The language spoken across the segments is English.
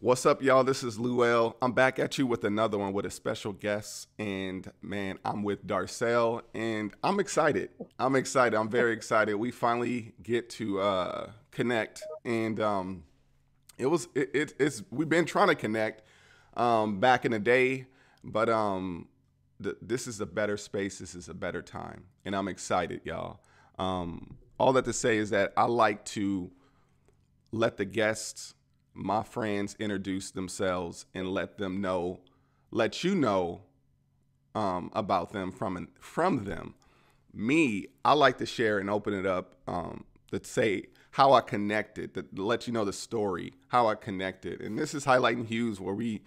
What's up, y'all? This is Luel. I'm back at you with another one with a special guest. And man, I'm with Darcel and I'm excited. I'm excited. I'm very excited. We finally get to connect. And it's we've been trying to connect back in the day, but this is a better space. This is a better time. And I'm excited, y'all. All that to say is that I like to let the guests, my friends, introduce themselves and let you know about them from them. Me, I like to share and open it up to say how I connected, to let you know the story, how I connected. And this is Highlighting Hues, where we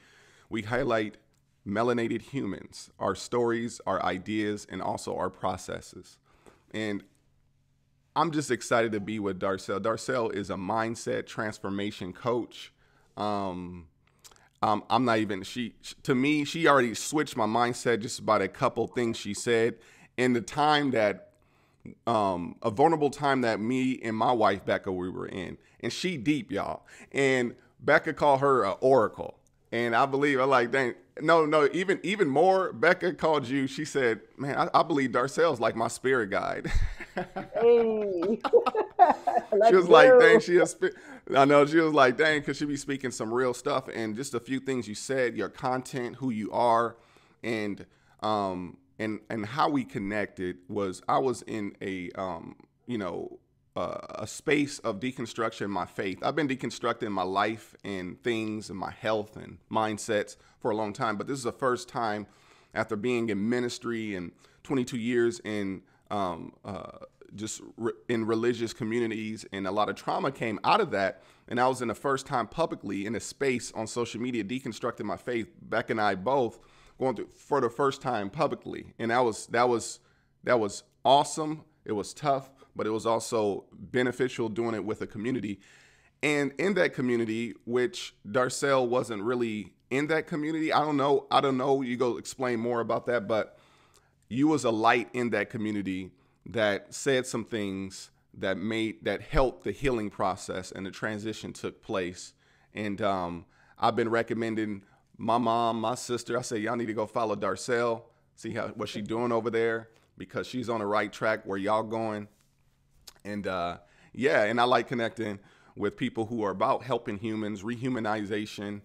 highlight melanated humans, our stories, our ideas, and also our processes. And I'm just excited to be with Darcel. Darcel is a mindset transformation coach. Um, I'm not even to me. She already switched my mindset just about a couple things she said in the time that a vulnerable time that me and my wife Becca we were in, and she deep, y'all. And Becca called her a oracle, and I believe I like dang. No, even more. Becca called you. She said, "Man, I believe Darcel's like my spirit guide." Hey, She let's was like, "Dang, go. she a I know she was like, "Dang," because she be speaking some real stuff, and just a few things you said, your content, who you are, and and how we connected was I was in you know a space of deconstruction in my faith. I've been deconstructing my life and things and my health and mindsets for a long time, but this is the first time after being in ministry and 22 years in in religious communities, and a lot of trauma came out of that. And I was in the first time publicly in a space on social media deconstructing my faith. Beck and I both going through for the first time publicly, and that was awesome. It was tough, but it was also beneficial doing it with a community. And in that community, which Darcel wasn't really in that community, I don't know. I don't know. You go explain more about that, but you was a light in that community that said some things that helped the healing process and the transition took place. And I've been recommending my mom, my sister. I say y'all need to go follow Darcel, see how what she doing over there because she's on the right track where y'all going. And yeah, and I like connecting with people who are about helping humans, rehumanization,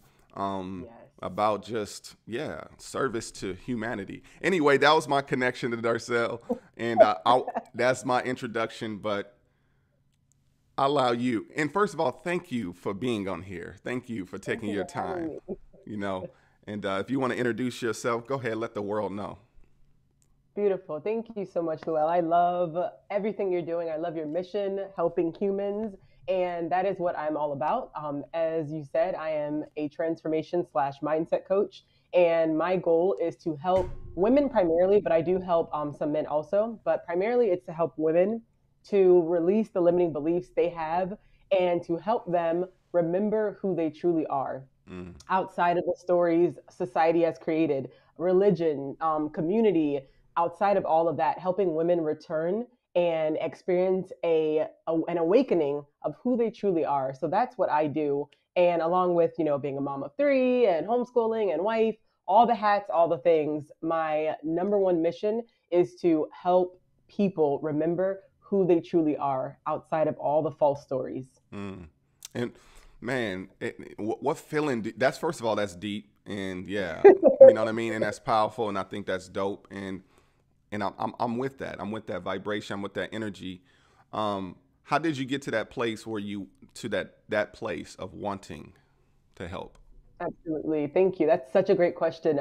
Yes. about just yeah, service to humanity. Anyway, that was my connection to Darcel, and that's my introduction. But I allow you. And first of all, thank you for being on here. Thank you for Thank taking you your for having time. me. You know, and if you want to introduce yourself, go ahead. Let the world know. Beautiful. Thank you so much, Luelle. I love everything you're doing. I love your mission, helping humans, and that is what I'm all about. As you said, I am a transformation slash mindset coach, and my goal is to help women primarily, but I do help some men also. But primarily, it's to help women to release the limiting beliefs they have and to help them remember who they truly are Mm, outside of the stories society has created, religion, community, outside of all of that, helping women return and experience an awakening of who they truly are. So that's what I do. And along with, being a mom of three and homeschooling and wife, all the hats, all the things, my number one mission is to help people remember who they truly are outside of all the false stories. mm. And man, what feeling? That's first of all, that's deep, and yeah, you know what I mean, and that's powerful, and I think that's dope, and I'm with that. I'm with that vibration. I'm with that energy. How did you get to that place where you to that place of wanting to help? Absolutely. Thank you. That's such a great question.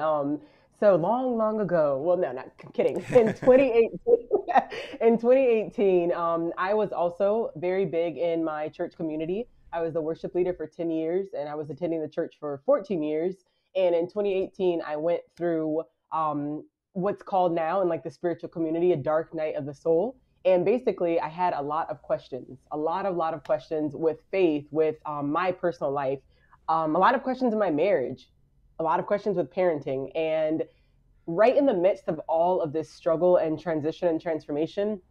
So long, long ago, well, no, not kidding. In 2018, in 2018, I was also very big in my church community. I was the worship leader for 10 years and I was attending the church for 14 years. And in 2018, I went through what's called now in like the spiritual community, a dark night of the soul. And basically, I had a lot of questions, lot of questions with faith, with my personal life, a lot of questions in my marriage, a lot of questions with parenting. And right in the midst of all of this struggle and transition and transformation,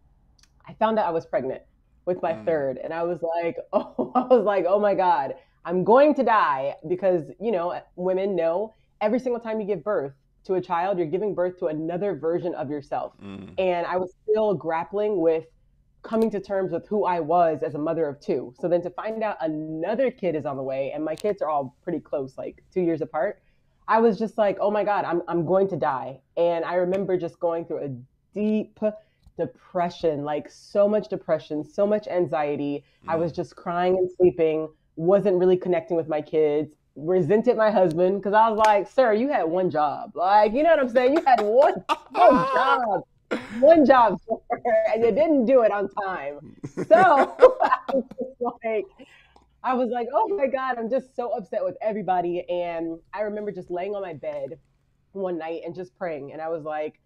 I found out I was pregnant with my Mm, third. And I was like, oh, I was like, oh my God, I'm going to die because, you know, women know every single time you give birth to a child, you're giving birth to another version of yourself. Mm. And I was still grappling with coming to terms with who I was as a mother of two. So then to find out another kid is on the way, and my kids are all pretty close, like 2 years apart, I was just like, oh my God, I'm going to die. And I remember just going through a deep depression, like so much depression, so much anxiety. I was Mm. just crying and sleeping, wasn't really connecting with my kids, resented my husband because I was like, sir, you had one job. Like, you know what I'm saying? You had one job, one job, sir, and you didn't do it on time. So I was just like, I was like, oh my God, I'm just so upset with everybody. And I remember just laying on my bed one night and just praying. And I was like,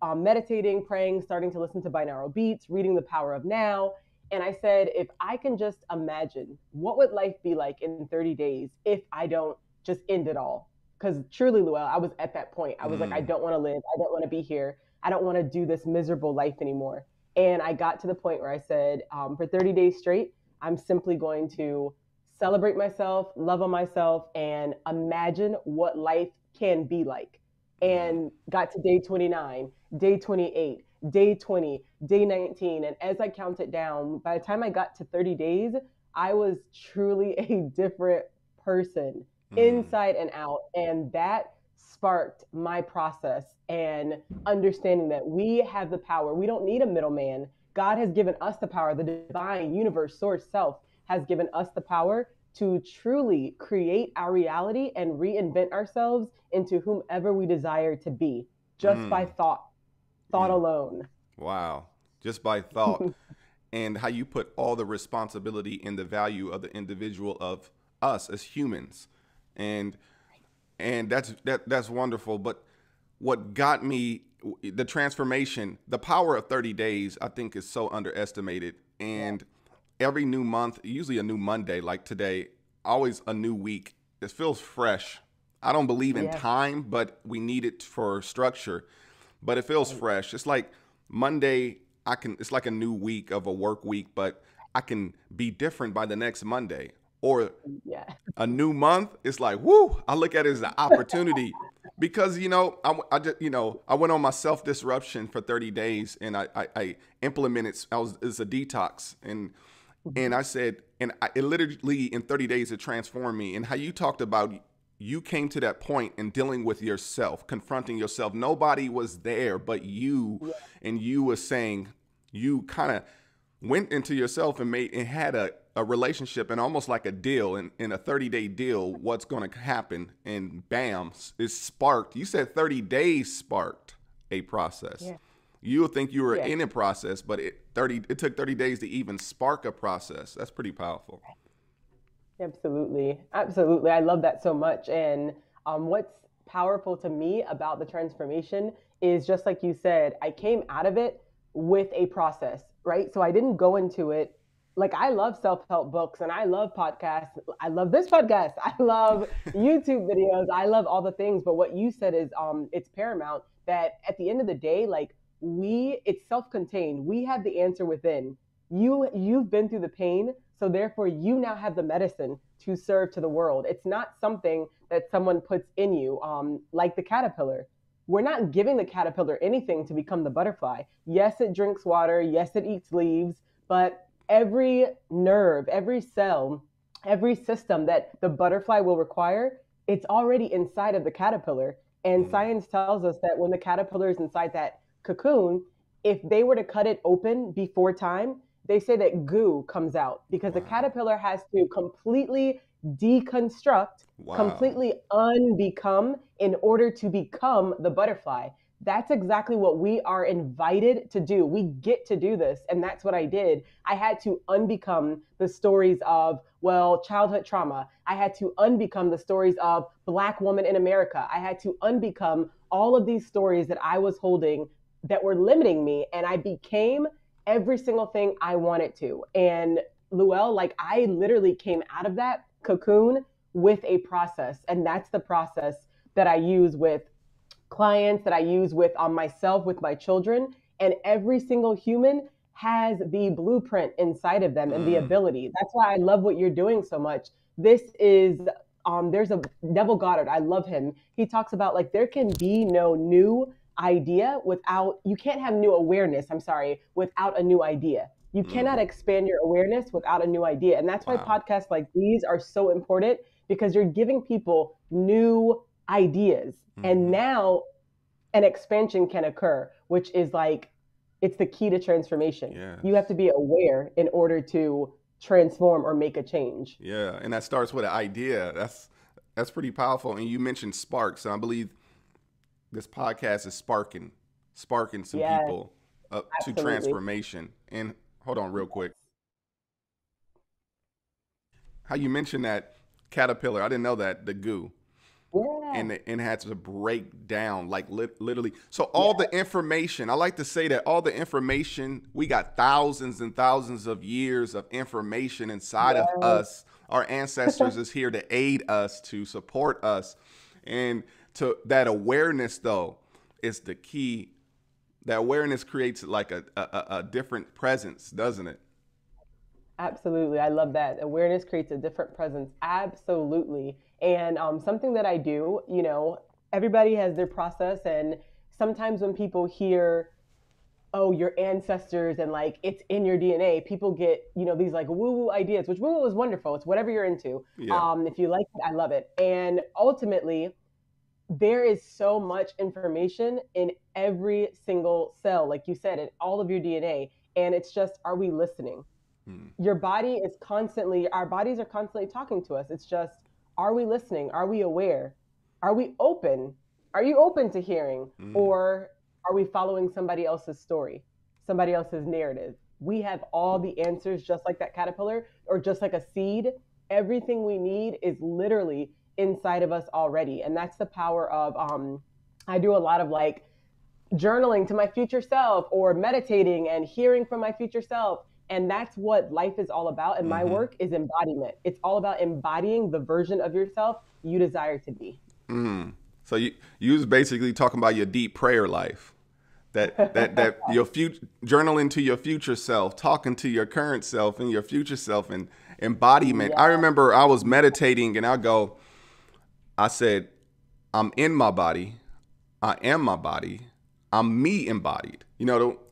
meditating, praying, starting to listen to binaural beats, reading The Power of Now. And I said, if I can just imagine what would life be like in 30 days if I don't just end it all? Because truly, Luell, I was at that point. I was like, I Mm. don't want to live. I don't want to be here. I don't want to do this miserable life anymore. And I got to the point where I said, for 30 days straight, I'm simply going to celebrate myself, love on myself, and imagine what life can be like. Mm. And got to day 29, day 28, day 20, day 19. And as I counted down, by the time I got to 30 days, I was truly a different person Mm. inside and out. And that sparked my process and understanding that we have the power. We don't need a middleman. God has given us the power. The divine universe, source, self has given us the power to truly create our reality and reinvent ourselves into whomever we desire to be just by Mm. thought Mm. alone. Wow. Just by thought. And how you put all the responsibility in the value of the individual of us as humans. And that's wonderful. But what got me, the transformation, the power of 30 days, I think is so underestimated. Yeah. And every new month, usually a new Monday like today, always a new week. It feels fresh. I don't believe in Yes. time, but we need it for structure. But it feels Right. fresh. It's like Monday, it's like a new week of a work week, but I can be different by the next Monday. Or Yeah. a new month, it's like, woo, I look at it as an opportunity because, I just, I went on my self disruption for 30 days and I implemented, it's a detox. And I said, it literally in 30 days, it transformed me. And how you talked about, you came to that point in dealing with yourself, confronting yourself. Nobody was there but you. Yeah. And you were saying, you kind of went into yourself and had a relationship and almost like a deal in a 30-day deal, what's going to happen. And bam, it sparked. You said 30 days sparked a process. Yeah. You would think you were Yeah. in a process, but it took 30 days to even spark a process. That's pretty powerful. Absolutely. Absolutely. I love that so much. And what's powerful to me about the transformation is just like you said, I came out of it with a process, right? So I didn't go into it like I love self help books and I love podcasts. I love this podcast. I love YouTube videos. I love all the things. But what you said is it's paramount that at the end of the day, like it's self contained. We have the answer within. You've been through the pain, so therefore you now have the medicine to serve to the world. It's not something that someone puts in you, like the caterpillar. We're not giving the caterpillar anything to become the butterfly. Yes, it drinks water. Yes, it eats leaves. But every nerve, every cell, every system that the butterfly will require, it's already inside of the caterpillar. And Mm. science tells us that when the caterpillar is inside that cocoon, if they were to cut it open before time, they say that goo comes out because the Wow. caterpillar has to completely deconstruct, Wow. completely unbecome in order to become the butterfly. That's exactly what we are invited to do. We get to do this. And that's what I did. I had to unbecome the stories of, well, childhood trauma. I had to unbecome the stories of Black woman in America. I had to unbecome all of these stories that I was holding that were limiting me. And I became every single thing I wanted to. And Luell, like I literally came out of that cocoon with a process. And that's the process that I use with clients, that I use with myself, with my children. And every single human has the blueprint inside of them and the Mm. ability. That's why I love what you're doing so much this is there's a Neville Goddard. I love him. He talks about like there can be no new idea without, you can't have new awareness, I'm sorry, without a new idea. You cannot expand your awareness without a new idea. And that's why Wow. podcasts like these are so important, because you're giving people new ideas. And Hmm. now an expansion can occur, which is like, it's the key to transformation. You have Yes. to be aware in order to transform or make a change. Yeah, and that starts with an idea. That's pretty powerful. And you mentioned sparks, and I believe this podcast is sparking some Yes, people up to absolutely. transformation. And hold on, real quick. How you mentioned that caterpillar? I didn't know that the goo Yeah. and had to break down like literally. So all Yeah. the information. I like to say that all the information, we got thousands and thousands of years of information inside of Yes. us. Our ancestors is here to aid us, to support us, and to that awareness though is the key. That awareness creates like a different presence, doesn't it? Absolutely. I love that. Awareness creates a different presence. Absolutely. And something that I do, everybody has their process. And sometimes when people hear, oh, your ancestors and like it's in your DNA, people get, these like woo woo ideas, which woo woo is wonderful. It's whatever you're into. Yeah. If you like it, I love it. And ultimately, there is so much information in every single cell, like you said, in all of your DNA. And it's just, are we listening? Mm. Your body is constantly, our bodies are constantly talking to us. It's just, are we listening? Are we aware? Are we open? Are you open to hearing? Mm. Or are we following somebody else's story, somebody else's narrative? We have all the answers, just like that caterpillar or just like a seed. Everything we need is literally inside of us already. And that's the power of, I do a lot of like journaling to my future self or meditating and hearing from my future self. And that's what life is all about. And my Mm-hmm. work is embodiment. It's all about embodying the version of yourself you desire to be. Mm. So you was basically talking about your deep prayer life. That your future journaling to your future self, talking to your current self and your future self and embodiment. I Yeah. remember I was meditating and I said, I'm in my body, I am my body, I'm me embodied.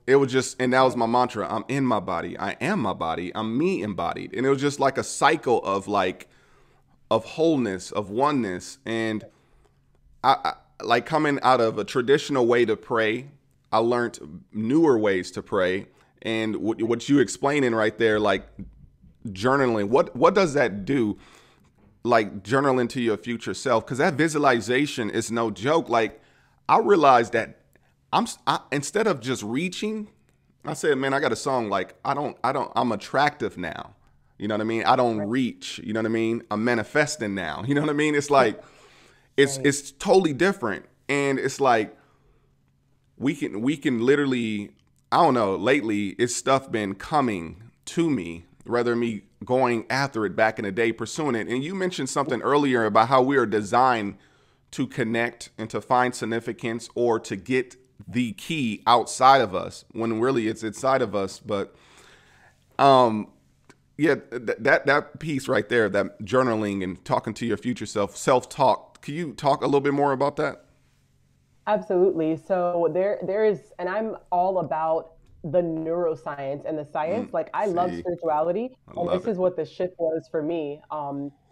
It was just, and that was my mantra. I'm in my body, I am my body, I'm me embodied. And it was just like a cycle of wholeness, of oneness. And like coming out of a traditional way to pray, I learned newer ways to pray. And what you explaining right there, like journaling, what does that do? Like journaling to your future self, because that visualization is no joke. Like I realized that instead of just reaching, I said, man, I got a song like I'm attractive now. You know what I mean? I don't Right. reach. You know what I mean? I'm manifesting now. You know what I mean? It's like it's Right. it's totally different, and it's like we can literally, I don't know, lately it's stuff been coming to me rather me going after it back in the day, pursuing it. And you mentioned something earlier about how we are designed to connect and to find significance or to get the key outside of us when really it's inside of us. But um yeah, that piece right there, that journaling and talking to your future self-talk, can you talk a little bit more about that? Absolutely. So there is, and I'm all about the neuroscience and the Mm, science. Like I love see, spirituality, I and love this it. is what the shift was for me.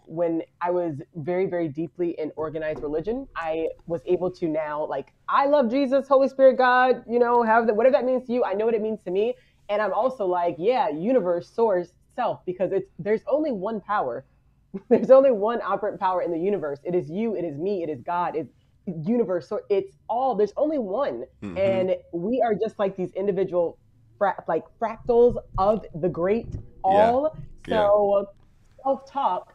When I was very, very deeply in organized religion, I was able to now like I love Jesus, Holy Spirit, God. Have that whatever that means to you. I know what it means to me, and I'm also like, yeah, universe, source, self, because there's only one power. There's only one operant power in the universe. It is you, it is me, it is God, it's universe. So it's all, there's only one. Mm-hmm. And we are just like these individual like fractals of the great Yeah, all. yeah. So self-talk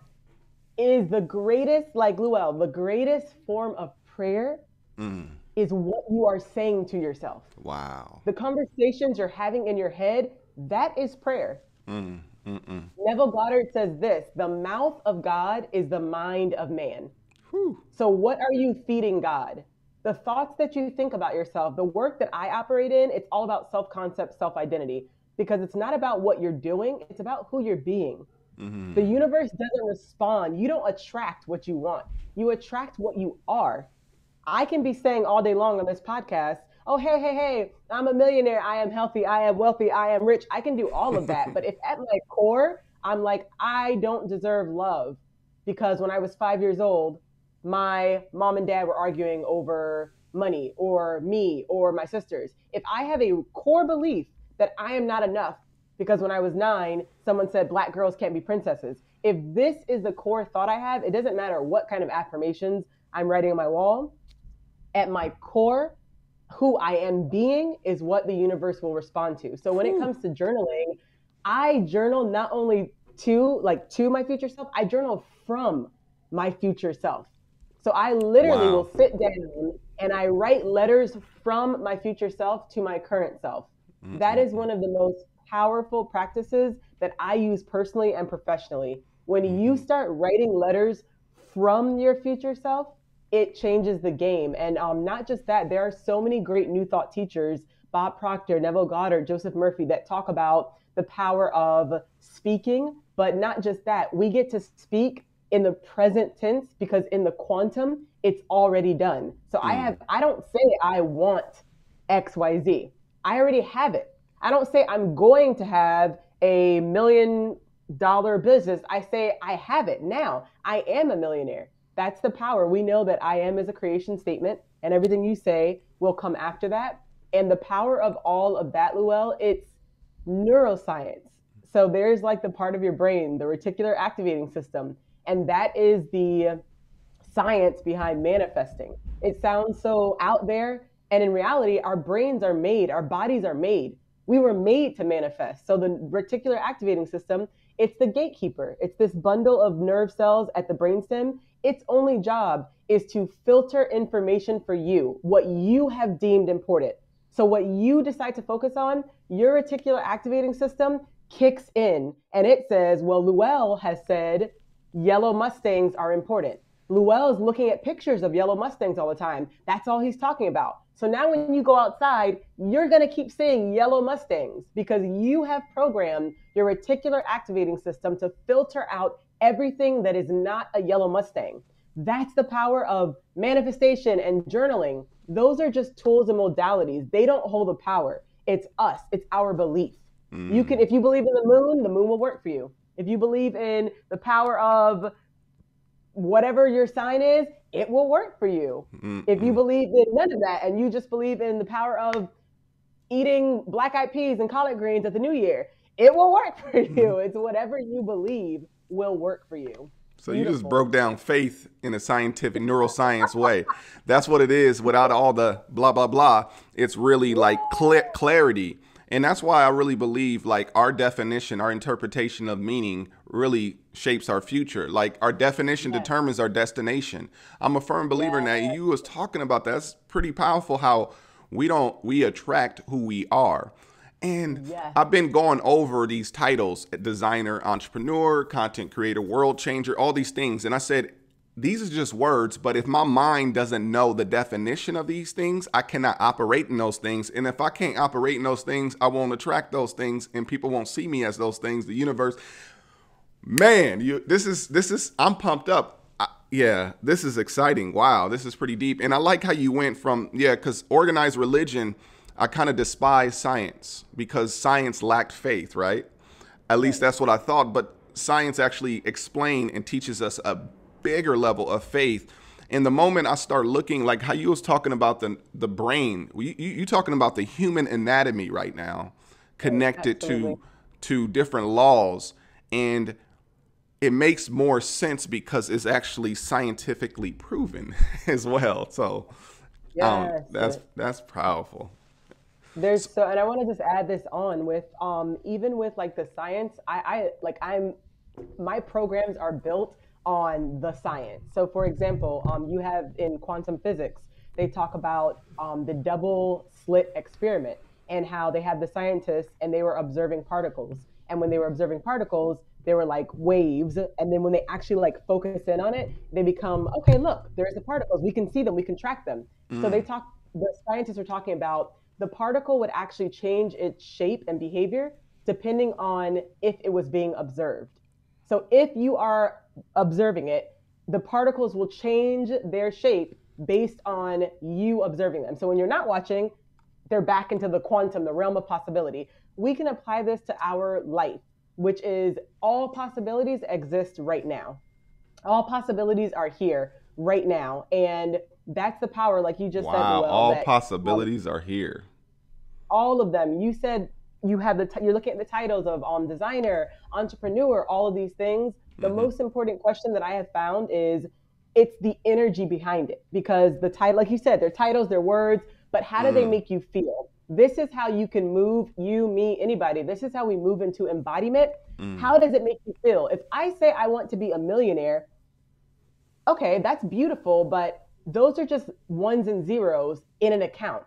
is the greatest, like Luel, the greatest form of prayer Mm. is what you are saying to yourself. Wow. The conversations you're having in your head, that is prayer. Mm, mm-mm. Neville Goddard says this: the mouth of God is the mind of man. Whew. So, what are you feeding God? The thoughts that you think about yourself, the work that I operate in, it's all about self concept, self identity, because it's not about what you're doing, it's about who you're being. The Mm-hmm. universe doesn't respond. You don't attract what you want. You attract what you are. I can be saying all day long on this podcast, oh, hey, hey, hey, I'm a millionaire. I am healthy. I am wealthy. I am rich. I can do all of that. But if at my core, I'm like, I don't deserve love because when I was 5 years old, my mom and dad were arguing over money or me or my sisters. If I have a core belief that I am not enough because when I was 9, someone said black girls can't be princesses. If this is the core thought I have, it doesn't matter what kind of affirmations I'm writing on my wall. At my core, who I am being is what the universe will respond to. So when it Whew. comes to journaling, I journal not only to my future self, I journal from my future self. So I literally will Wow. sit down and I write letters from my future self to my current self. That is Mm-mm-mm. one of the most powerful practices that I use personally and professionally. When you Mm-hmm. start writing letters from your future self, it changes the game. And not just that, there are so many great New Thought teachers, Bob Proctor, Neville Goddard, Joseph Murphy, that talk about the power of speaking. But not just that, we get to speak in the present tense because in the quantum, it's already done. So Mm. I don't say I want XYZ. I already have it. I don't say I'm going to have $1 million business. I say I have it now. I am a millionaire. That's the power. We know that I am is a creation statement, and everything you say will come after that. And the power of all of that, Luell, it's neuroscience. So there's like the part of your brain, the reticular activating system, and that is the science behind manifesting. It sounds so out there, and in reality, our brains are made, our bodies are made. We were made to manifest. So the reticular activating system, it's the gatekeeper. It's this bundle of nerve cells at the brainstem. Its only job is to filter information for you, what you have deemed important. So what you decide to focus on, your reticular activating system kicks in and it says, well, Luell has said yellow Mustangs are important. Luell is looking at pictures of yellow Mustangs all the time. That's all he's talking about. So now when you go outside, you're going to keep seeing yellow Mustangs because you have programmed your reticular activating system to filter out everything that is not a yellow Mustang. That's the power of manifestation and journaling. Those are just tools and modalities. They don't hold the power. It's us. It's our belief. You can, Mm. if you believe in the moon will work for you. If you believe in the power of whatever your sign is, it will work for you. If you Mm-mm. believe in none of that and you just believe in the power of eating black eyed peas and collard greens at the new year, it will work for you. It's whatever you believe will work for you. So you just Beautiful. broke down faith in a scientific neuroscience way. That's what it is without all the blah blah blah. It's really like clarity. And that's why I really believe like our definition, our interpretation of meaning really shapes our future. Like our definition Yes. determines our destination. I'm a firm believer in that. Yes. You was talking about that. That's pretty powerful how we attract who we are. And Yes. I've been going over these titles: designer, entrepreneur, content creator, world changer, all these things. And I said, these are just words, but if my mind doesn't know the definition of these things, I cannot operate in those things. And if I can't operate in those things, I won't attract those things and people won't see me as those things. The universe, man, this is I'm pumped up. Yeah, this is exciting. Wow, this is pretty deep. And I like how you went from, yeah, because organized religion, I kind of despise science because science lacked faith, right? At least Right. that's what I thought. But science actually explains and teaches us a bigger level of faith. And the moment I start looking, like how you was talking about the brain, you talking about the human anatomy right now, Right. connected Absolutely. to different laws, and it makes more sense because it's actually scientifically proven as well. So Yes. that's powerful. There's so, and I want to just add this on with, even with like the science, I like I'm, my programs are built on the science. So for example, you have in quantum physics, they talk about the double slit experiment and how they had the scientists and they were observing particles. And when they were observing particles, they were like waves. And then when they actually like focus in on it, they become, okay, look, there's the particles. We can see them, we can track them. So Mm, the scientists were talking about the particle would actually change its shape and behavior depending on if it was being observed. So if you are observing it, the particles will change their shape based on you observing them. So when you're not watching, they're back into the quantum, the realm of possibility. We can apply this to our life, which is all possibilities exist right now. All possibilities are here right now. And that's the power, like you just said, Wow, Noel, all that um, possibilities are here. all of them. You said you have you're looking at the titles of designer, entrepreneur, all of these things. The Hmm. most important question that I have found is it's the energy behind it, because the title, like you said, they're titles, they're words, but how do they Mm, make you feel? This is how you can move, you, me, anybody. This is how we move into embodiment. mm. How does it make you feel? If I say I want to be a millionaire, okay, that's beautiful, but those are just ones and zeros in an account.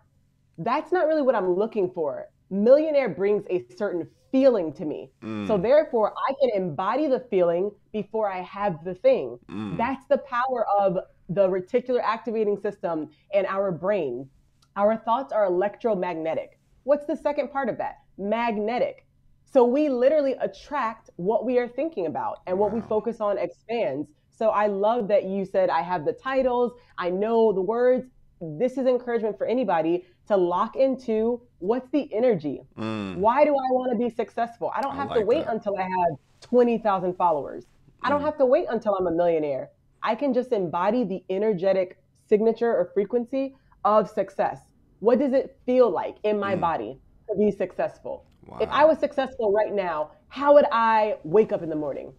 That's not really what I'm looking for. Millionaire brings a certain feeling to me. So Mm, therefore, I can embody the feeling before I have the thing. mm. That's the power of the reticular activating system and our brain. Our thoughts are electromagnetic. What's the second part of that? Magnetic. So we literally attract what we are thinking about, and what we Wow. focus on expands. So I love that you said, I have the titles, I know the words. This is encouragement for anybody to lock into what's the energy. Mm. Why do I want to be successful? I don't I have to like wait that. until I have 20,000 followers. I don't Mm. have to wait until I'm a millionaire. I can just embody the energetic signature or frequency of success. What does it feel like in my Mm. body to be successful? If I Wow. was successful right now, how would I wake up in the morning?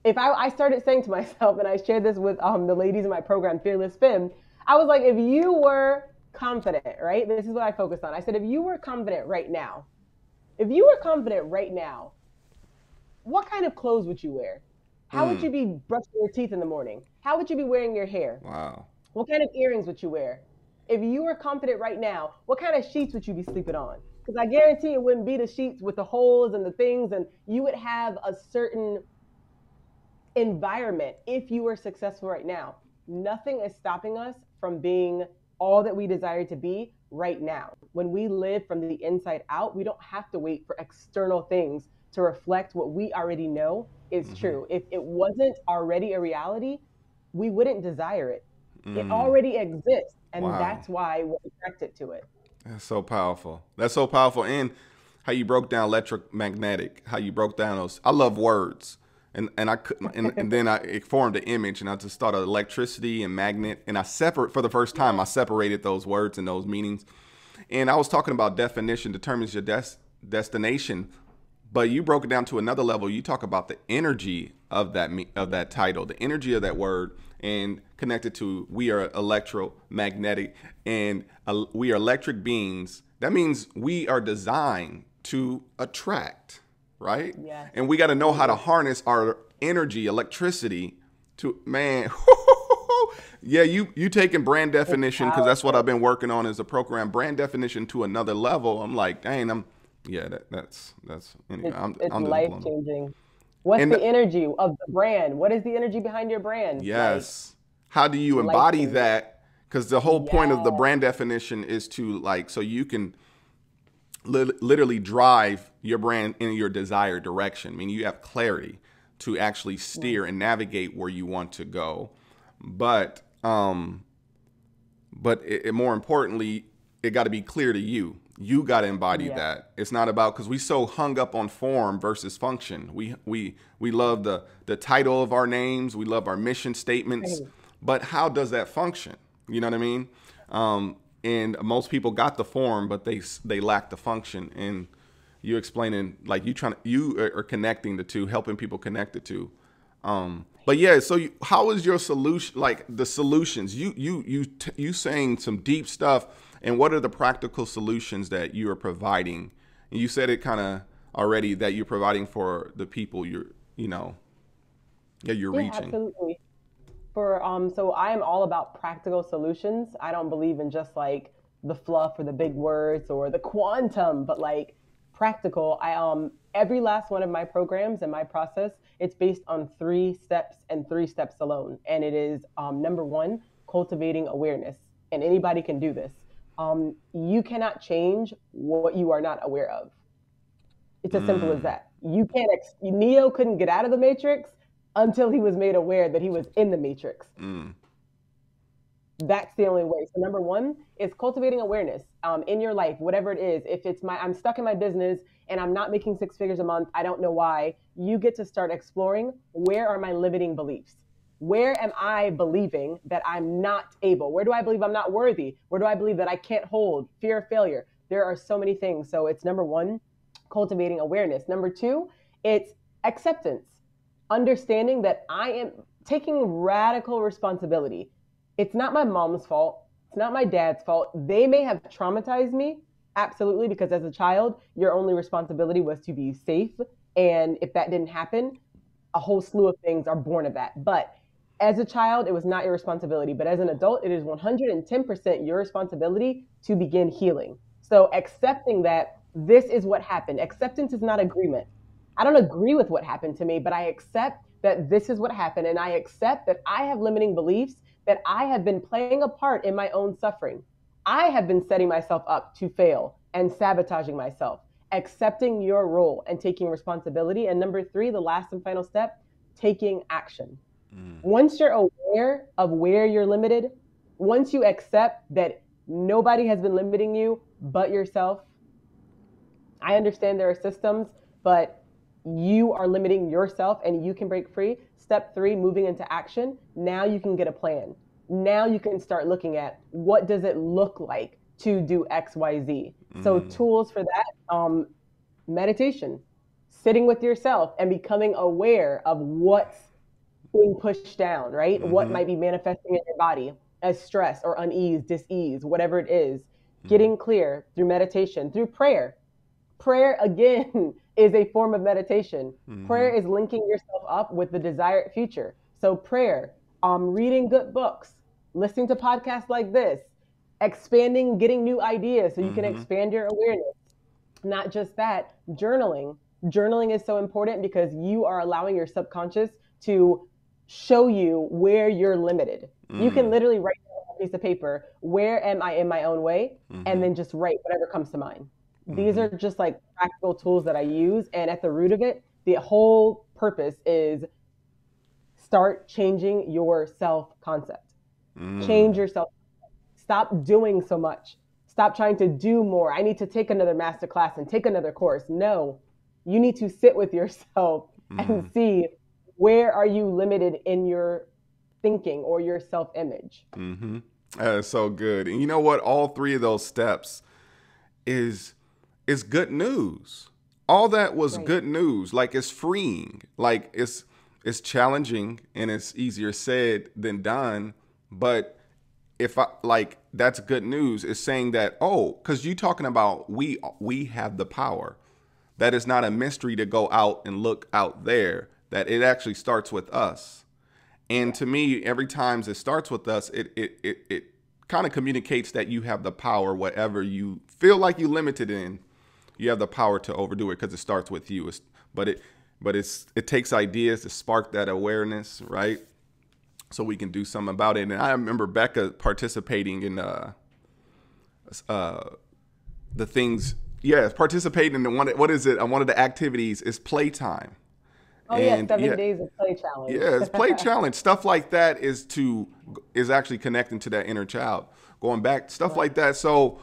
If I started saying to myself, and I shared this with the ladies in my program, Fearless Femme, I was like, if you were confident, right? This is what I focused on. I said, if you were confident right now, if you were confident right now, what kind of clothes would you wear? How would Mm. you be brushing your teeth in the morning? How would you be wearing your hair? Wow. What kind of earrings would you wear? If you were confident right now, what kind of sheets would you be sleeping on? Because I guarantee it wouldn't be the sheets with the holes and the things, and you would have a certain environment if you were successful right now. Nothing is stopping us from being all that we desire to be right now. When we live from the inside out, we don't have to wait for external things to reflect what we already know is Hmm. true. If it wasn't already a reality, we wouldn't desire it. It Mm. already exists, and Wow. that's why we're attracted to it. That's so powerful. That's so powerful. And how you broke down electromagnetic, how you broke down those. I love words. And I could and then it formed an image, and I just thought of electricity and magnet, and I separate for the first time I separated those words and those meanings. And I was talking about definition determines your destination, but you broke it down to another level. You talk about the energy of that title, the energy of that word, and connected to we are electromagnetic, and we are electric beings. That means we are designed to attract, right? Yes, And we got to know how to absolutely. harness our energy, electricity, to man. Yeah, you taking brand It's definition, because that's what I've powerful. been working on as a program, brand definition to another level. I'm like, dang, yeah, that's anyway. It's I'm just life blown. changing. What's And the energy of the brand? What is the energy behind your brand? Like yes, how do you life embody changing. that? Because the whole point of the Yeah. brand definition is to like so you can literally drive your brand in your desired direction. I mean, you have clarity to actually steer and navigate where you want to go. But more importantly, it got to be clear to you. You got to embody Yeah. that. It's not about because we so hung up on form versus function. We love the title of our names. We love our mission statements, Right. but how does that function? You know what I mean? And most people got the form, but they lack the function. And you explaining like you are connecting the two, helping people connect the two. But yeah, so how is your solution? Like the solutions, you saying some deep stuff, and what are the practical solutions that you are providing? And you said it kind of already that you're providing for the people you know you're Yeah, reaching. absolutely. For so I am all about practical solutions. I don't believe in just like the fluff or the big words or the quantum, but like practical. I every last one of my programs and my process, it's based on 3 steps and 3 steps alone. And it is number one, cultivating awareness. And anybody can do this. You cannot change what you are not aware of. It's as simple as that. You can't, Neo couldn't get out of the Matrix until he was made aware that he was in the Matrix. That's the only way. So number one is cultivating awareness in your life, whatever it is. If it's I'm stuck in my business and I'm not making 6 figures a month, I don't know why. You get to start exploring, where are my limiting beliefs? Where am I believing that I'm not able? Where do I believe I'm not worthy? Where do I believe that I can't hold? Fear of failure. There are so many things. So it's number one, cultivating awareness. Number two, it's acceptance. Understanding that I am taking radical responsibility. It's not my mom's fault. It's not my dad's fault. They may have traumatized me, absolutely, because as a child, your only responsibility was to be safe. And if that didn't happen, a whole slew of things are born of that. But as a child, it was not your responsibility. But as an adult, it is 110% your responsibility to begin healing. So accepting that this is what happened. Acceptance is not agreement. I don't agree with what happened to me, but I accept that this is what happened. And I accept that I have limiting beliefs, that I have been playing a part in my own suffering. I have been setting myself up to fail and sabotaging myself. Accepting your role and taking responsibility. And number three, the last and final step, taking action. Once you're aware of where you're limited, once you accept that nobody has been limiting you but yourself, I understand there are systems, but you are limiting yourself and you can break free. Step three, moving into action. Now you can get a plan. Now you can start looking at what does it look like to do X, Y, Z. So tools for that, meditation, sitting with yourself and becoming aware of what's being pushed down, right? What might be manifesting in your body as stress or unease, dis-ease, whatever it is. Getting clear through meditation, through prayer. Prayer, again, is a form of meditation. Prayer is linking yourself up with the desired future. So prayer, reading good books, listening to podcasts like this, expanding, getting new ideas so you can expand your awareness. Not just that, journaling. Journaling is so important because you are allowing your subconscious to show you where you're limited. You can literally write on a piece of paper, where am I in my own way? And then just write whatever comes to mind. These are just like practical tools that I use. And at the root of it, the whole purpose is start changing your self-concept. Change yourself. Stop doing so much. Stop trying to do more. I need to take another master class and take another course. No, you need to sit with yourself and see, where are you limited in your thinking or your self-image? That is so good. And you know what? All three of those steps is good news. All that was good news. Like, it's freeing. Like, it's challenging and it's easier said than done. But that's good news. It's saying that, because you talking about we have the power. That is not a mystery to go out and look out there. That it actually starts with us. And to me, every time it starts with us, it kind of communicates that you have the power, whatever you feel like you limited in, you have the power to overdo it because it starts with you. But it takes ideas to spark that awareness, right? So we can do something about it. And I remember Becca participating in the things. Yeah, participating in one of the activities is playtime. Oh, and, 7 days of play challenge. Yeah, it's play challenge. Stuff like that is actually connecting to that inner child. Going back, stuff like that. So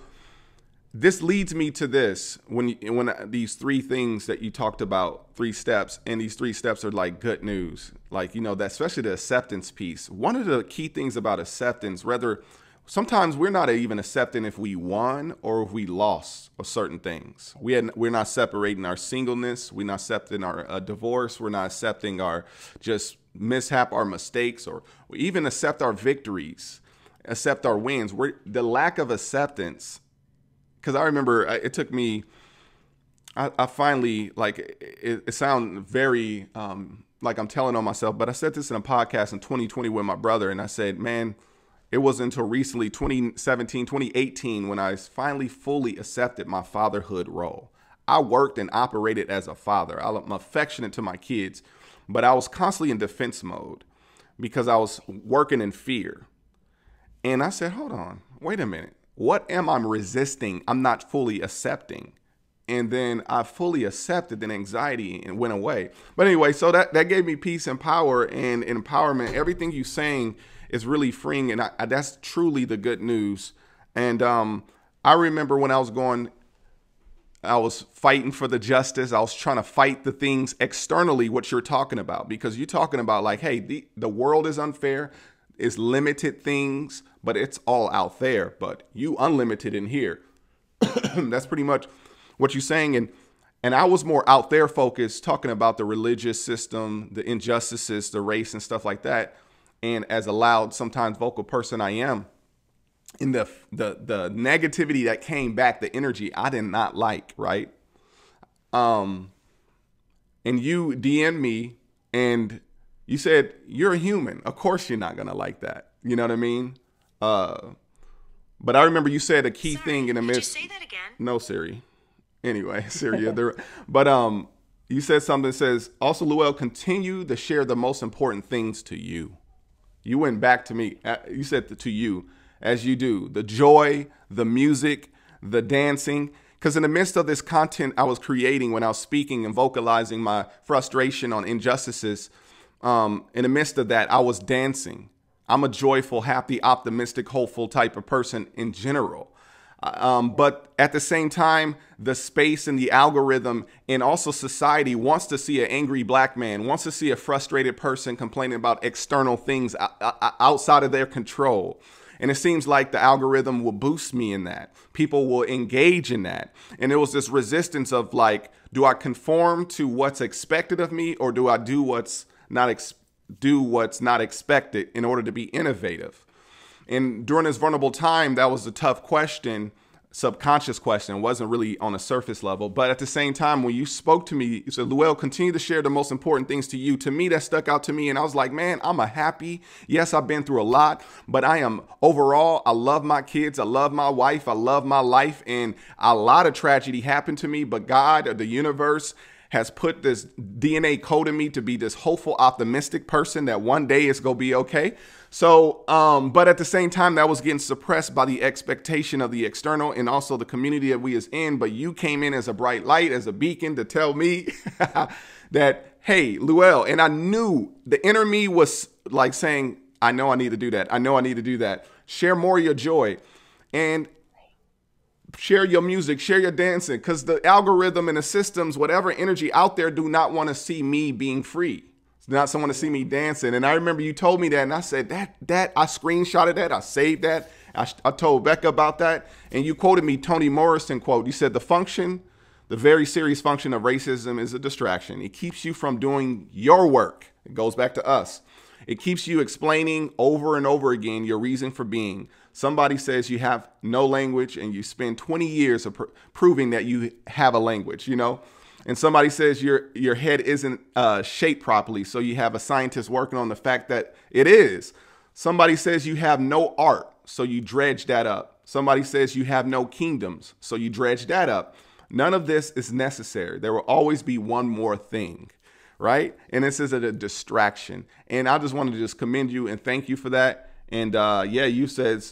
this leads me to this. When these three things that you talked about, 3 steps, and these 3 steps are like good news. Like, that especially the acceptance piece. One of the key things about acceptance, sometimes we're not even accepting if we won or if we lost certain things. We're not separating our singleness. We're not accepting our divorce. We're not accepting our just mishap, our mistakes, or we even accept our victories, accept our wins. The lack of acceptance, because I remember it took me, I finally, it sounds very like I'm telling on myself, but I said this in a podcast in 2020 with my brother, and I said, man, it wasn't until recently, 2017, 2018, when I finally fully accepted my fatherhood role. I worked and operated as a father. I'm affectionate to my kids, but I was constantly in defense mode because I was working in fear. And I said, hold on, wait a minute. What am I resisting? I'm not fully accepting. and then I fully accepted the anxiety and went away. But anyway, so that gave me peace and power and empowerment. Everything you saying is really freeing, and that's truly the good news. And I remember when I was fighting for the justice. I was trying to fight the things externally, what you're talking about, because you're talking about like, hey, the world is unfair. It's limited things, but it's all out there. But you unlimited in here. That's pretty much what you're saying. And I was more out there focused, talking about the religious system, the injustices, the race and stuff like that. And as a loud, sometimes vocal person I am, in the negativity that came back, the energy I did not like, right? And you DM'd me and you said, you're a human. Of course you're not going to like that. You know what I mean? But I remember you said a key thing in the midst. Did you say that again? No, Siri. Anyway, Siri. But you said something that says, also, Luell, continue to share the most important things to you. You went back to me. You said to you, as you do, the joy, the music, the dancing. Because in the midst of this content I was creating when I was speaking and vocalizing my frustration on injustices, in the midst of that, I was dancing. I'm a joyful, happy, optimistic, hopeful type of person in general. But at the same time, the space and the algorithm and also society wants to see an angry black man, wants to see a frustrated person complaining about external things outside of their control. And it seems like the algorithm will boost me in that. People will engage in that. And it was this resistance of like, do I conform to what's expected of me, or do I do what's not expected in order to be innovative? And during this vulnerable time, that was a tough question, subconscious question. It wasn't really on a surface level. But at the same time, when you spoke to me, you said, Luell, continue to share the most important things to you. To me, that stuck out to me. And I was like, man, I'm a happy. Yes, I've been through a lot, but I am overall, I love my kids. I love my wife. I love my life. And a lot of tragedy happened to me, but God or the universe has put this DNA code in me to be this hopeful, optimistic person that one day it's going to be okay. So, but at the same time, that was getting suppressed by the expectation of the external and also the community that we is in. But you came in as a bright light, as a beacon to tell me that, hey, Luell, and I knew the inner me was like saying, I know I need to do that. I know I need to do that. Share more of your joy and share your music, share your dancing, because the algorithm and the systems, whatever energy out there, do not want to see me being free. It's not someone to see me dancing. And I remember you told me that, and I said that I screenshotted that, I saved that. I told Becca about that, and you quoted me Toni Morrison quote. You said the very serious function of racism is a distraction. It keeps you from doing your work. It goes back to us. It keeps you explaining over and over again your reason for being. Somebody says you have no language and you spend 20 years of proving that you have a language, you know? And somebody says your head isn't shaped properly, so you have a scientist working on the fact that it is. Somebody says you have no art, so you dredge that up. Somebody says you have no kingdoms, so you dredge that up. None of this is necessary. There will always be one more thing, right? And this is a distraction. And I just wanted to just commend you and thank you for that. And yeah, you said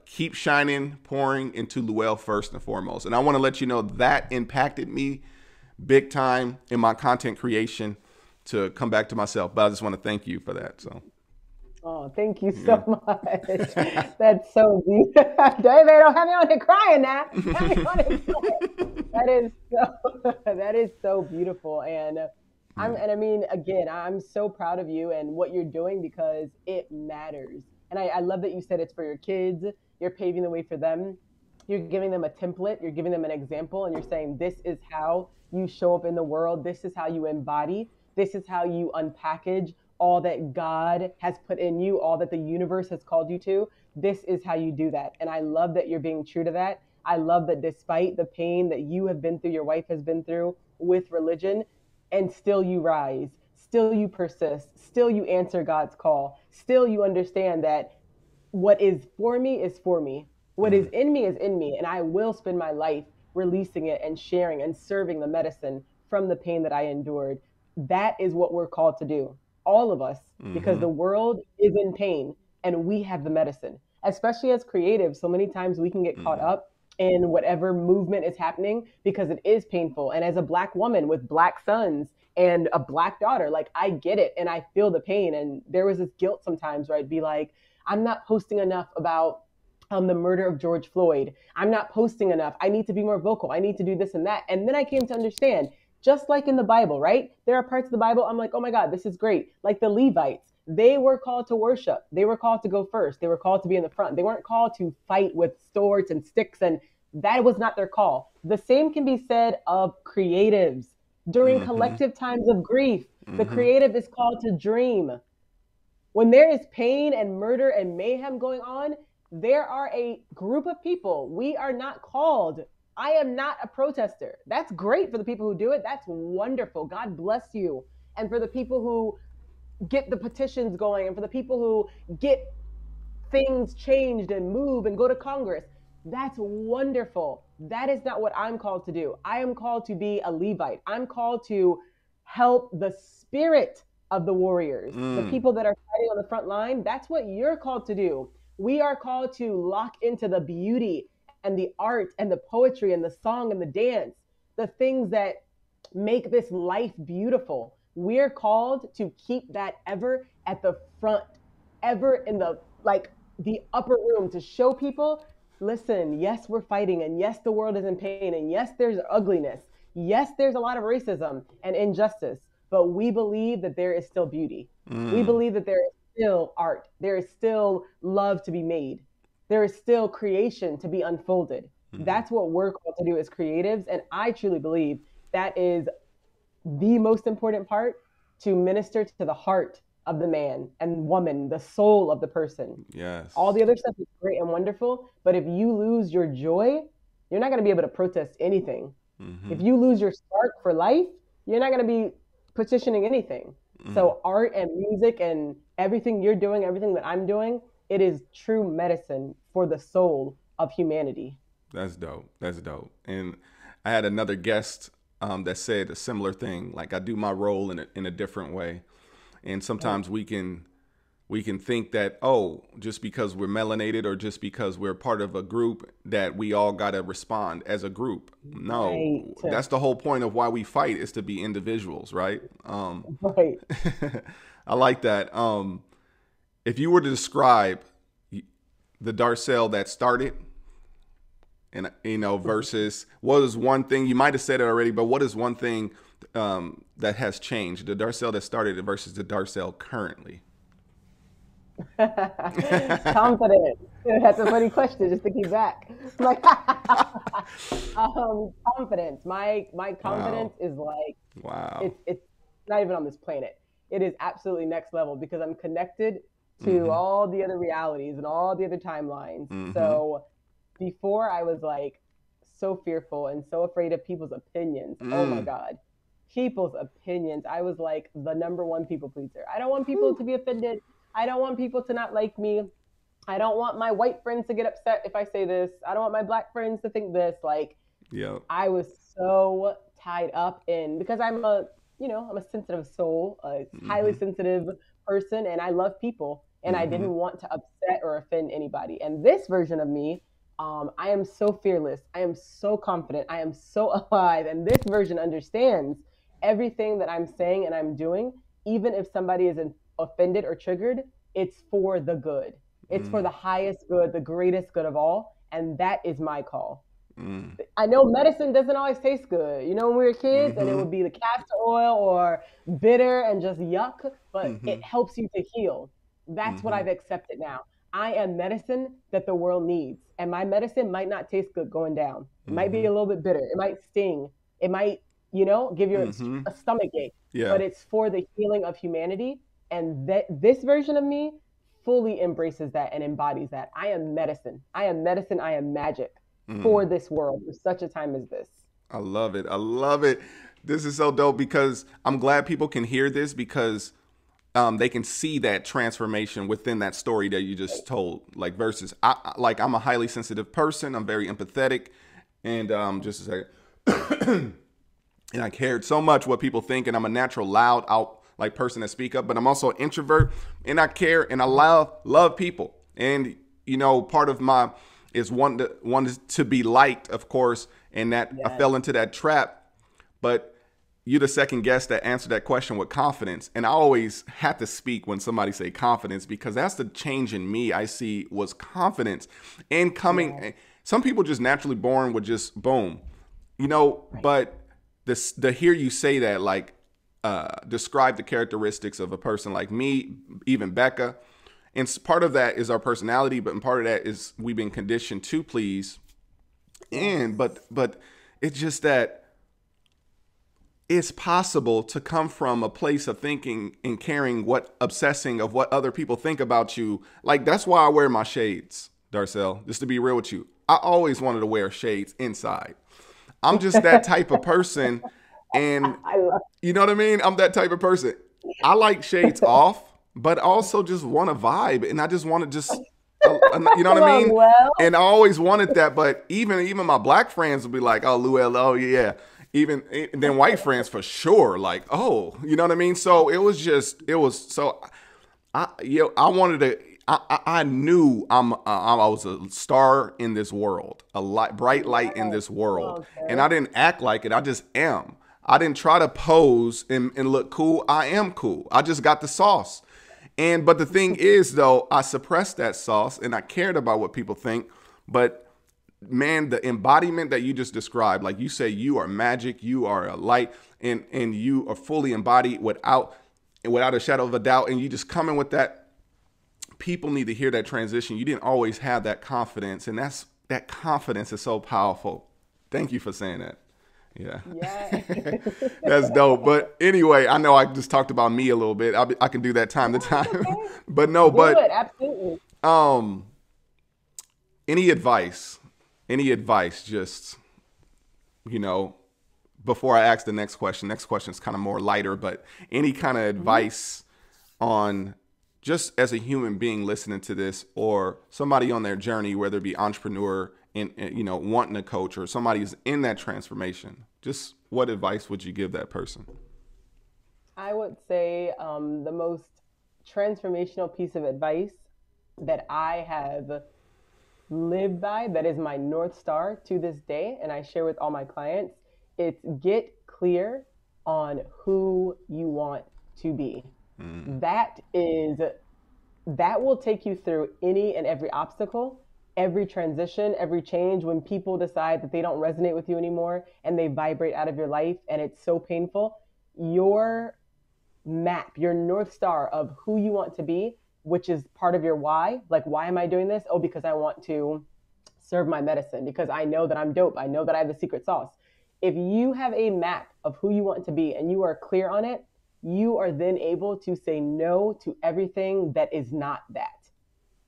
keep shining, pouring into Luell first and foremost. And I want to let you know that impacted me big time in my content creation to come back to myself. But I just want to thank you for that. So. Oh, thank you so much. That's so beautiful. David, don't have me on here crying now. Have me on here crying. That is so beautiful. And I mean, again, I'm so proud of you and what you're doing because it matters. And I love that you said it's for your kids. You're paving the way for them. You're giving them a template. You're giving them an example. And you're saying, this is how you show up in the world. This is how you embody. This is how you unpackage all that God has put in you, all that the universe has called you to. This is how you do that. And I love that you're being true to that. I love that despite the pain that you have been through, your wife has been through with religion, and still you rise, still you persist, still you answer God's call, still you understand that what is for me is for me. What is in me is in me, and I will spend my life releasing it and sharing and serving the medicine from the pain that I endured. That is what we're called to do, all of us, because the world is in pain and we have the medicine, especially as creatives. So many times we can get caught up in whatever movement is happening because it is painful. And as a Black woman with Black sons and a Black daughter, like I get it and I feel the pain. And there was this guilt sometimes where I'd be like, I'm not posting enough about the murder of George Floyd. I'm not posting enough. I need to be more vocal. I need to do this and that. And then I came to understand, just like in the Bible, right? There are parts of the Bible I'm like, oh my God, this is great. Like the Levites, they were called to worship. They were called to go first. They were called to be in the front. They weren't called to fight with swords and sticks, and that was not their call. The same can be said of creatives. During collective times of grief, the creative is called to dream. When there is pain and murder and mayhem going on, there are a group of people. We are not called. I am not a protester. That's great for the people who do it. That's wonderful. God bless you. And for the people who get the petitions going and for the people who get things changed and move and go to Congress, that's wonderful. That is not what I'm called to do. I am called to be a Levite. I'm called to help the spirit of the warriors, the people that are fighting on the front line. That's what you're called to do. We are called to lock into the beauty and the art and the poetry and the song and the dance, the things that make this life beautiful. We're called to keep that ever at the front, ever in the upper room, to show people, listen, yes, we're fighting, and yes, the world is in pain, and yes, there's ugliness. Yes, there's a lot of racism and injustice, but we believe that there is still beauty. We believe that there is still art. There is still love to be made. There is still creation to be unfolded. That's what we're called to do as creatives. And I truly believe that is the most important part, to minister to the heart of the man and woman, the soul of the person. Yes. All the other stuff is great and wonderful, but if you lose your joy, you're not going to be able to protest anything. If you lose your spark for life, you're not going to be petitioning anything. So art and music and everything you're doing, everything that I'm doing, it is true medicine for the soul of humanity. That's dope. That's dope. And I had another guest that said a similar thing. Like, I do my role in a different way. And sometimes we can think that, oh, just because we're melanated or just because we're part of a group that we all got to respond as a group. No, Right. that's the whole point of why we fight, is to be individuals, right? Right. I like that. If you were to describe the Darcel that started, and versus what is one thing, you might have said it already, but what is one thing that has changed, the Darcel that started versus the Darcel currently? Confidence. That's a funny question, just to keep back. Like, confidence. My confidence is like, Wow. it's not even on this planet. It is absolutely next level because I'm connected to all the other realities and all the other timelines. So before I was like so fearful and so afraid of people's opinions. Oh my God. People's opinions. I was like the number one people pleaser. I don't want people to be offended. I don't want people to not like me. I don't want my white friends to get upset if I say this. I don't want my Black friends to think this. Like, I was so tied up in, because I'm a sensitive soul, a highly sensitive person, and I love people, and I didn't want to upset or offend anybody. And this version of me, I am so fearless. I am so confident. I am so alive. And this version understands everything that I'm saying and I'm doing, even if somebody is offended or triggered, it's for the good. It's for the highest good, the greatest good of all. And that is my call. I know medicine doesn't always taste good. You know, when we were kids and it would be the castor oil or bitter and just yuck, but it helps you to heal. That's what I've accepted now. I am medicine that the world needs. And my medicine might not taste good going down. It might be a little bit bitter. It might sting. It might, give you a stomach ache. Yeah. But it's for the healing of humanity. And this version of me fully embraces that and embodies that. I am medicine. I am medicine. I am magic for this world, for such a time as this. I love it. I love it. This is so dope, because I'm glad people can hear this, because they can see that transformation within that story that you just told. Like, versus, I'm a highly sensitive person. I'm very empathetic, and just a second. And I cared so much what people think, and I'm a natural loud out like person that speak up, but I'm also an introvert, and I care and I love people. And part of my is one to be liked, of course, and that I Yes. fell into that trap. But you're the second guest that answered that question with confidence. And I always have to speak when somebody say confidence, because that's the change in me I see was confidence and coming. Yeah. Some people just naturally born with just boom, you know, Right. but this, to hear you say that, like, describe the characteristics of a person like me, even Becca. And part of that is our personality, but part of that is we've been conditioned to please. Yes. And, but it's just that it's possible to come from a place of thinking and caring, what obsessing of what other people think about you. Like, that's why I wear my shades, Darcel, just to be real with you. I always wanted to wear shades inside. I'm just that type of person. And I love. you know what I mean? I'm that type of person. I like shades off, but also just want to vibe. And I just want to just, you know what Come I on, mean? well. And I always wanted that. But even my black friends would be like, oh, Luel, oh, yeah. Even then white friends for sure. Like, oh, you know what I mean? So it was so I wanted to, I knew I was a star in this world, a light, bright light in Yes. this Come world. on, And sir. I didn't act like it. I just am. I didn't try to pose and look cool. I am cool. I just got the sauce. But the thing is, though, I suppressed that sauce and I cared about what people think. But man, the embodiment that you just described, like you say, you are magic, you are a light, and you are fully embodied without a shadow of a doubt. And you just come in with that. People need to hear that transition. You didn't always have that confidence, and that confidence is so powerful. Thank you for saying that. Yeah. Yes. That's dope. But anyway, I know I just talked about me a little bit. I can do that time to time. Okay. But no, Do it. but Absolutely. um any advice? Any advice, just, you know, before I ask the next question. Next question is kind of more lighter, but any kind of advice on, just as a human being listening to this, or somebody on their journey, whether it be entrepreneur and you know, wanting a coach, or somebody's in that transformation, just what advice would you give that person? I would say the most transformational piece of advice that I have lived by, that is my North Star to this day, and I share with all my clients, it's get clear on who you want to be. That is, that will take you through any and every obstacle, every transition, every change. When people decide that they don't resonate with you anymore and they vibrate out of your life and it's so painful, your map, your North Star of who you want to be, which is part of your why. Like, why am I doing this? Oh, because I want to serve my medicine, because I know that I'm dope. I know that I have the secret sauce. If you have a map of who you want to be and you are clear on it, you are then able to say no to everything that is not that.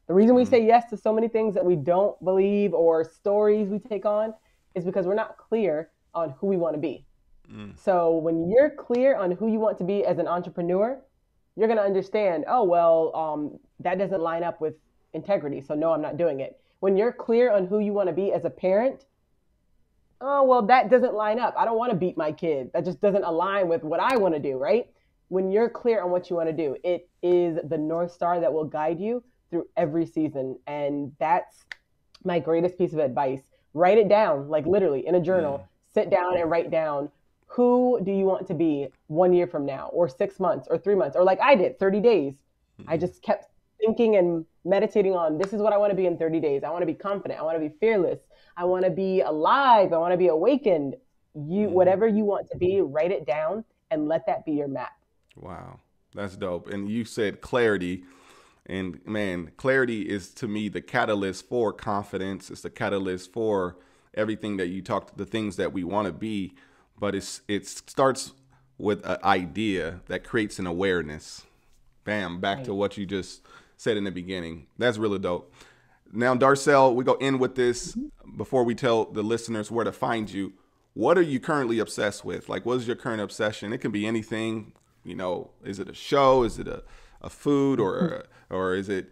The reason we Mm, say yes to so many things that we don't believe or stories we take on is because we're not clear on who we want to be. mm, So when you're clear on who you want to be as an entrepreneur, you're going to understand, oh, well, that doesn't line up with integrity. So no, I'm not doing it. When you're clear on who you want to be as a parent, oh, well, that doesn't line up. I don't want to beat my kid. That just doesn't align with what I want to do, right? When you're clear on what you want to do, it is the North Star that will guide you through every season. And that's my greatest piece of advice. Write it down, like literally in a mm, journal. Sit down and write down, who do you want to be 1 year from now, or 6 months, or 3 months, or like I did, 30 days. I mm, just kept thinking and meditating on, this is what I want to be in 30 days. I want to be confident. I want to be fearless. I want to be alive. I want to be awakened. mm. Whatever you want to be, write it down and let that be your map. Wow, that's dope. And you said clarity. And man, clarity is to me the catalyst for confidence. It's the catalyst for everything that you talked, the things that we want to be. But it starts with an idea that creates an awareness. Bam, back to Right. what you just said in the beginning. That's really dope. Now, Darcel, we go in with this before we tell the listeners where to find you. What are you currently obsessed with? Like, what is your current obsession? It can be anything. You know, is it a show? Is it a food, or is it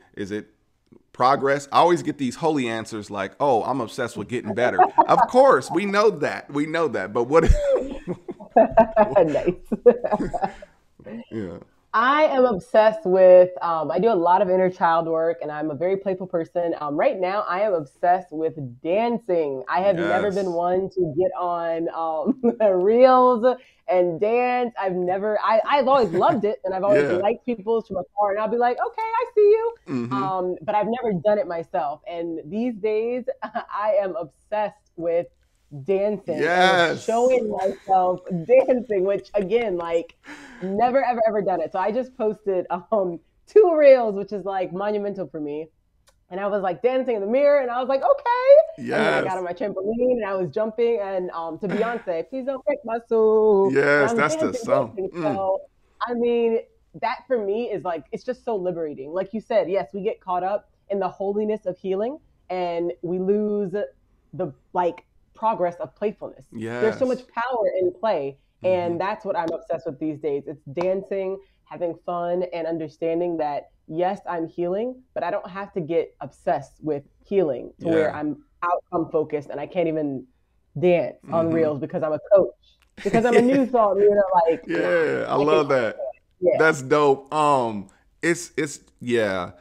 progress? I always get these holy answers like, "Oh, I'm obsessed with getting better." Of course, we know that. We know that. But what? Nice. Yeah. I am obsessed with, I do a lot of inner child work and I'm a very playful person. Right now, I am obsessed with dancing. I have never been Yes. one to get on reels and dance. I've always loved it and I've always Yeah. liked people from afar and I'll be like, okay, I see you. Hmm. But I've never done it myself. And these days, I am obsessed with dancing and with Yes. showing myself dancing, which again, like, never, ever, ever done it. So I just posted two reels, which is like monumental for me. And I was like dancing in the mirror, and I was like, okay. And then I got Yes. on my trampoline and I was jumping and to Beyonce, please don't break my soul. And Yes, I'm that's the dancing, song. dancing. So I mean, that for me is like it's just so liberating. Like you said, yes, we get caught up in the holiness of healing and we lose the like progress of playfulness. There's so Yes. much power in play. Hmm. And that's what I'm obsessed with these days. It's dancing, having fun, and understanding that yes, I'm healing, but I don't have to get obsessed with healing to where Yeah. I'm outcome focused and I can't even dance on Hmm. reels because I'm a coach, because I'm a new thought leader. Like, nah, Yeah, I I can't. love that. Yeah. That's dope. It's yeah,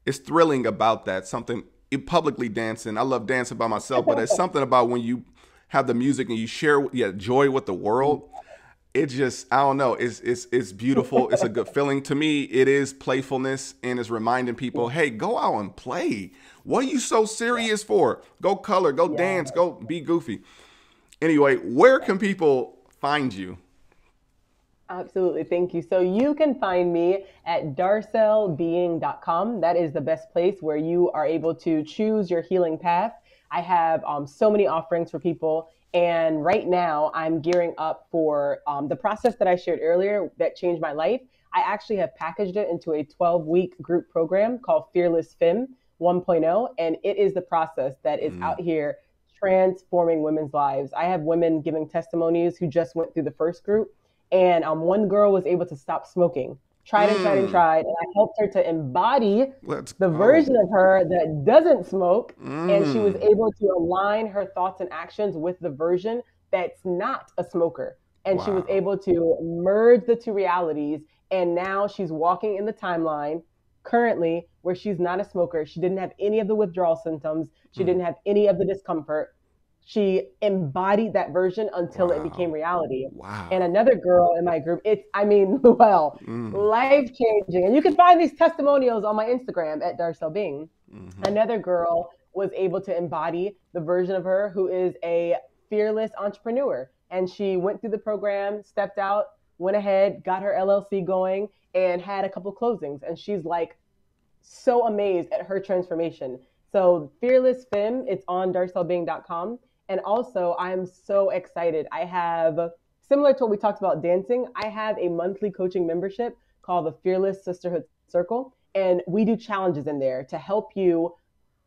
it's thrilling about that. Something publicly dancing. I love dancing by myself, but it's something about when you have the music and you share yeah joy with the world. It just I don't know. It's beautiful. It's a good feeling to me. It is playfulness and it's reminding people, hey, go out and play. What are you so Yeah. serious for? Go color. Go Yeah. dance. Go be goofy. Anyway, where can people find you? Absolutely. Thank you. So you can find me at darcelbeing.com. That is the best place where you are able to choose your healing path. I have so many offerings for people. And right now, I'm gearing up for the process that I shared earlier that changed my life. I actually have packaged it into a 12-week group program called Fearless Femme 1.0. And it is the process that is Mm, out here transforming women's lives. I have women giving testimonies who just went through the first group and one girl was able to stop smoking. Tried and tried and mm, tried. And I helped her to embody let's the go. version of her that doesn't smoke. And she was Mm, able to align her thoughts and actions with the version that's not a smoker. And she was wow. able to merge the two realities. And now she's walking in the timeline currently where she's not a smoker. She didn't have any of the withdrawal symptoms, she Mm, didn't have any of the discomfort. She embodied that version until it became wow. reality. And Wow. another girl in my group, it's, I mean, well, Mm, life changing. And you can find these testimonials on my Instagram at Darcel Bing. mm-hmm, Another girl was able to embody the version of her who is a fearless entrepreneur. And she went through the program, stepped out, went ahead, got her LLC going, and had a couple closings. And she's like so amazed at her transformation. So Fearless Femme, it's on darcelbeing.com. And also, I'm so excited. I have, similar to what we talked about dancing, I have a monthly coaching membership called the Fearless Sisterhood Circle. And we do challenges in there to help you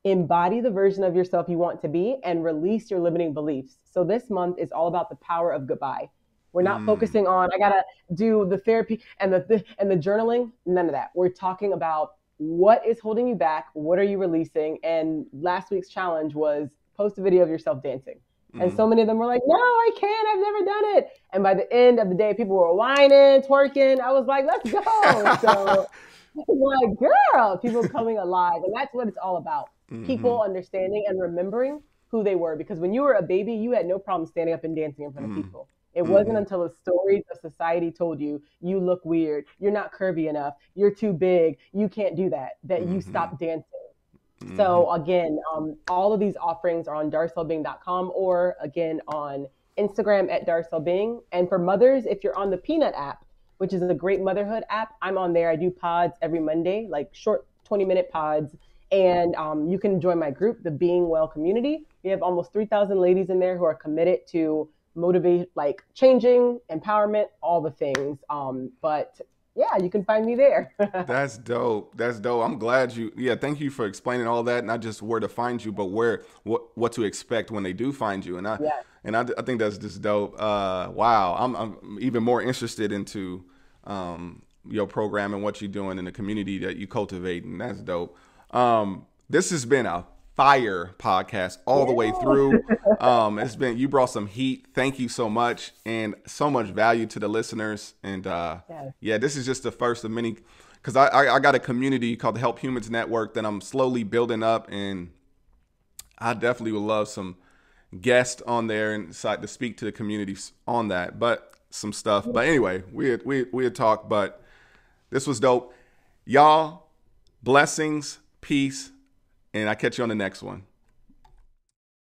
embody the version of yourself you want to be and release your limiting beliefs. So this month is all about the power of goodbye. We're not mm, focusing on I gotta do the therapy and the journaling. None of that. We're talking about what is holding you back, what are you releasing. And last week's challenge was post a video of yourself dancing. And mm. so many of them were like, no, I can't. I've never done it. And by the end of the day, people were whining, twerking. I was like, let's go. So I'm like, girl, people coming alive. And that's what it's all about. Mm-hmm, People understanding and remembering who they were. Because when you were a baby, you had no problem standing up and dancing in front of mm-hmm, people. It wasn't mm-hmm, until the stories of society told you, you look weird, you're not curvy enough, you're too big, you can't do that, that you mm-hmm, stopped dancing. mm-hmm. So again, all of these offerings are on darcelbing.com or again on Instagram at darcelbing. And for mothers, if you're on the Peanut app, which is a great motherhood app, I'm on there. I do pods every Monday, like short 20-minute pods. And you can join my group, the Being Well community. We have almost 3,000 ladies in there who are committed to motivate, like changing, empowerment, all the things. But yeah, you can find me there. That's dope. That's dope. I'm glad you. Yeah, thank you for explaining all that. Not just where to find you, but where what to expect when they do find you. Yes. I think that's just dope. Wow. I'm even more interested into your program and what you're doing in the community that you cultivate, and that's dope. This has been a fire podcast all the way through. You brought some heat. Thank you so much, and so much value to the listeners. And yeah, this is just the first of many, because I got a community called the Help Humans Network that I'm slowly building up, and I definitely would love some guests on there and decide to speak to the community on that, but some stuff. But anyway, we had talked, but this was dope. Y'all, blessings, peace, and I catch you on the next one.